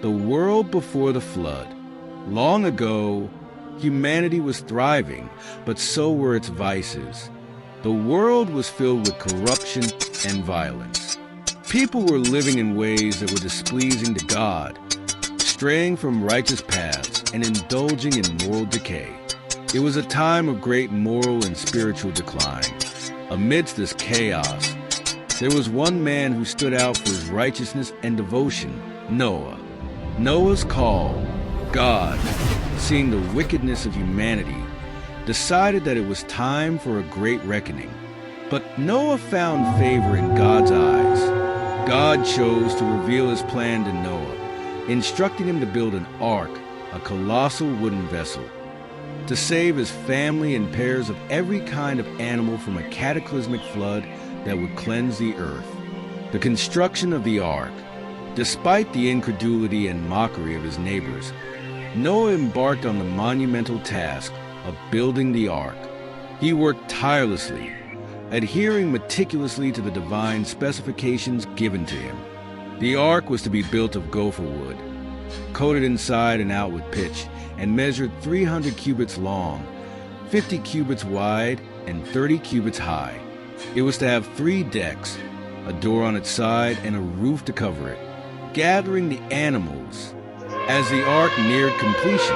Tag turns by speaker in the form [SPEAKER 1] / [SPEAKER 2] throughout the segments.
[SPEAKER 1] The world before the flood. Long ago, humanity was thriving, but so were its vices. The world was filled with corruption and violence. People were living in ways that were displeasing to God, straying from righteous paths and indulging in moral decay. It was a time of great moral and spiritual decline. Amidst this chaos, there was one man who stood out for his righteousness and devotion, Noah. Noah's call, God, seeing the wickedness of humanity, decided that it was time for a great reckoning. But Noah found favor in God's eyes. God chose to reveal his plan to Noah, instructing him to build an ark, a colossal wooden vessel, to save his family and pairs of every kind of animal from a cataclysmic flood that would cleanse the earth. The construction of the ark. Despite the incredulity and mockery of his neighbors, Noah embarked on the monumental task of building the ark. He worked tirelessly, adhering meticulously to the divine specifications given to him. The ark was to be built of gopher wood, coated inside and out with pitch, and measured 300 cubits long, 50 cubits wide, and 30 cubits high. It was to have 3 decks, a door on its side, and a roof to cover it. Gathering the animals. As the ark neared completion,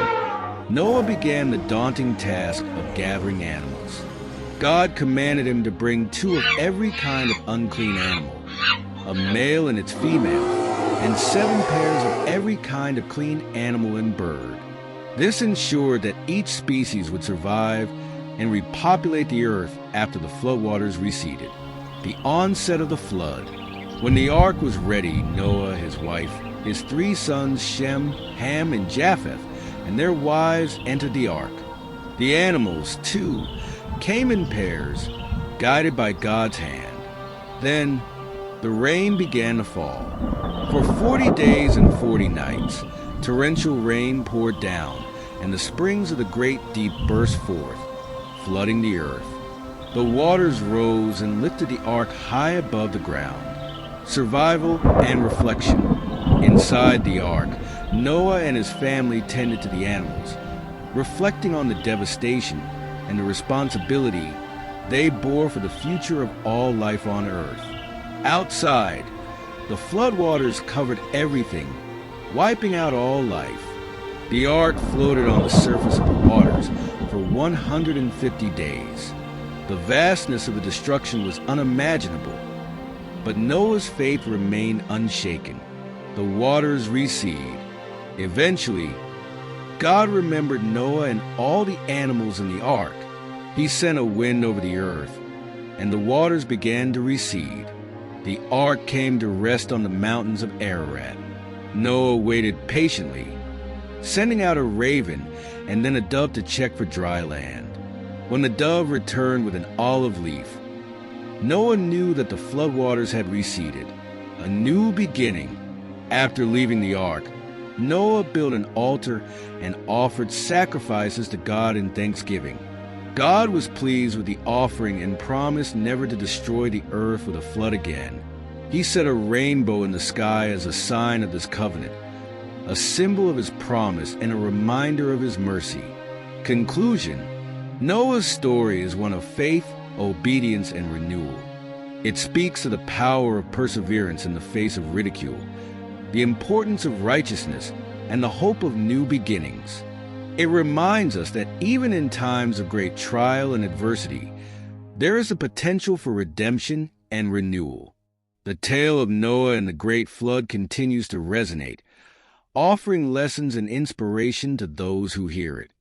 [SPEAKER 1] Noah began the daunting task of gathering animals. God commanded him to bring 2 of every kind of unclean animal, a male and its female, and 7 pairs of every kind of clean animal and bird. This ensured that each species would survive and repopulate the earth after the floodwaters receded. The onset of the flood. When the ark was ready, Noah, his wife, his 3 sons Shem, Ham, and Japheth, and their wives entered the ark. The animals, too, came in pairs, guided by God's hand. Then the rain began to fall. For 40 days and 40 nights, torrential rain poured down, and the springs of the great deep burst forth, flooding the earth. The waters rose and lifted the ark high above the ground. Survival and reflection. Inside the ark, Noah and his family tended to the animals, reflecting on the devastation and the responsibility they bore for the future of all life on earth. Outside, the floodwaters covered everything, wiping out all life. The ark floated on the surface of the waters for 150 days. The vastness of the destruction was unimaginable, but Noah's faith remained unshaken. The waters recede. Eventually, God remembered Noah and all the animals in the ark. He sent a wind over the earth, and the waters began to recede. The ark came to rest on the mountains of Ararat. Noah waited patiently, sending out a raven and then a dove to check for dry land. When the dove returned with an olive leaf, Noah knew that the floodwaters had receded. A new beginning. After leaving the ark, Noah built an altar and offered sacrifices to God in thanksgiving. God was pleased with the offering and promised never to destroy the earth with a flood again. He set a rainbow in the sky as a sign of this covenant, a symbol of his promise and a reminder of his mercy. Conclusion. Noah's story is one of faith, obedience, and renewal. It speaks of the power of perseverance in the face of ridicule, the importance of righteousness, and the hope of new beginnings. It reminds us that even in times of great trial and adversity, there is a potential for redemption and renewal. The tale of Noah and the great flood continues to resonate, offering lessons and inspiration to those who hear it.